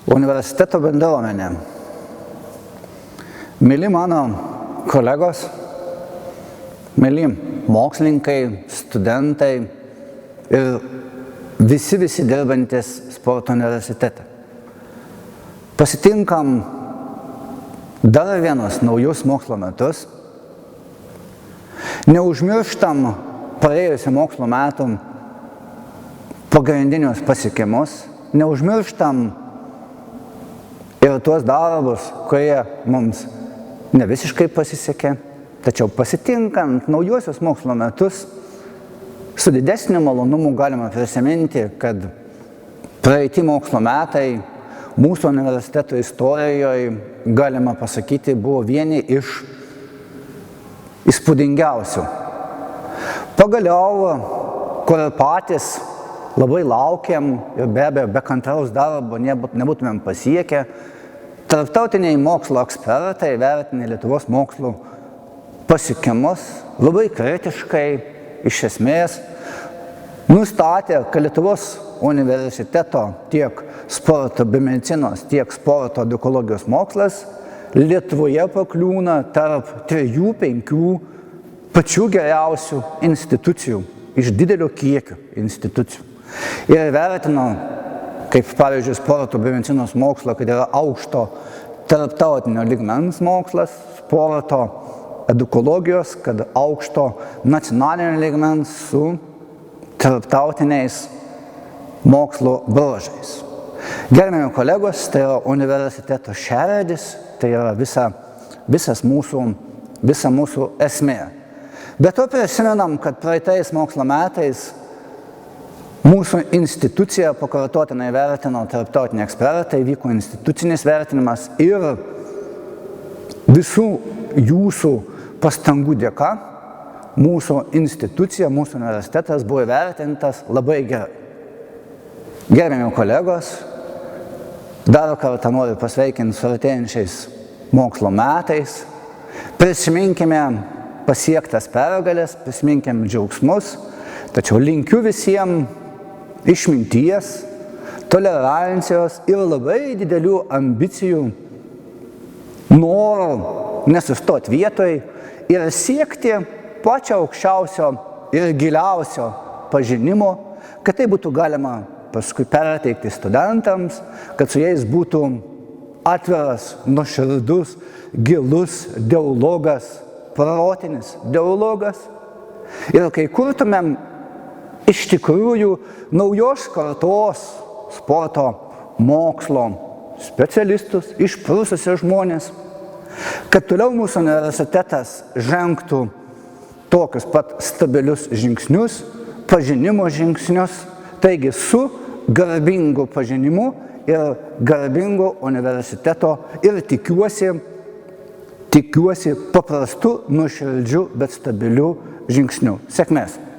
Universiteto bendruomenė. Mėly mano kolegos, mėly mokslininkai, studentai ir visi dirbantis sporto universitete. Pasitinkam dar vienus naujus mokslo metus. Neužmirštam praėjusių mokslo metų pagrindinius pasiekimus. Neužmirštam ir tuos darbus, kurie mums ne visiškai pasisekė, tačiau pasitinkant naujuosius mokslo metus, su didesniu malonumu galima prisiminti, kad praeiti mokslo metai mūsų universiteto istorijoje, galima pasakyti, buvo vieni iš įspūdingiausių. Pagaliau, kur patys labai laukiam ir be abejo be kantraus darbo nebūtumėm pasiekę, tarptautiniai mokslo ekspertai vertina Lietuvos mokslo pasiekimus labai kritiškai, iš esmės, nustatė, kad Lietuvos universiteto tiek sporto biomedicinos, tiek sporto edukologijos mokslas Lietuvoje pakliūna tarp 3-5 pačių geriausių institucijų, iš didelio kiekio institucijų. Ir vertino, kaip pavyzdžiui, sporto biomedicinos mokslo, kad yra aukšto tarptautinio lygmens mokslas, sporto edukologijos, kad aukšto nacionalinio lygmens su tarptautiniais mokslo bruožais. Gerbiami kolegos, tai yra universiteto šerdis, tai yra visa mūsų esmė. Bet to prisimenam, kad praeitais mokslo metais mūsų institucija pakartotinai vertino tarptautiniai ekspertai, vyko institucinis vertinimas ir visų jūsų pastangų dėka mūsų institucija, mūsų universitetas buvo vertintas labai gerai. Gerbiami kolegos, dar kartą noriu pasveikinti su artėjančiais mokslo metais. Prisiminkime pasiektas pergalės, prisiminkime džiaugsmus, tačiau linkiu visiems išminties, tolerancijos ir labai didelių ambicijų, noro nesustoti vietoj ir siekti pačio aukščiausio ir giliausio pažinimo, kad tai būtų galima paskui perteikti studentams, kad su jais būtų atviras, nuoširdus, gilus dialogas, protinis dialogas. Ir kai kurtumėm iš tikrųjų naujos kartos sporto mokslo specialistus, išprususius žmonės, kad toliau mūsų universitetas žengtų tokius pat stabilius žingsnius, pažinimo žingsnius, taigi su garbingu pažinimu ir garbingu universiteto ir tikiuosi paprastu, nuoširdžiu, bet stabiliu žingsniu. Sėkmės!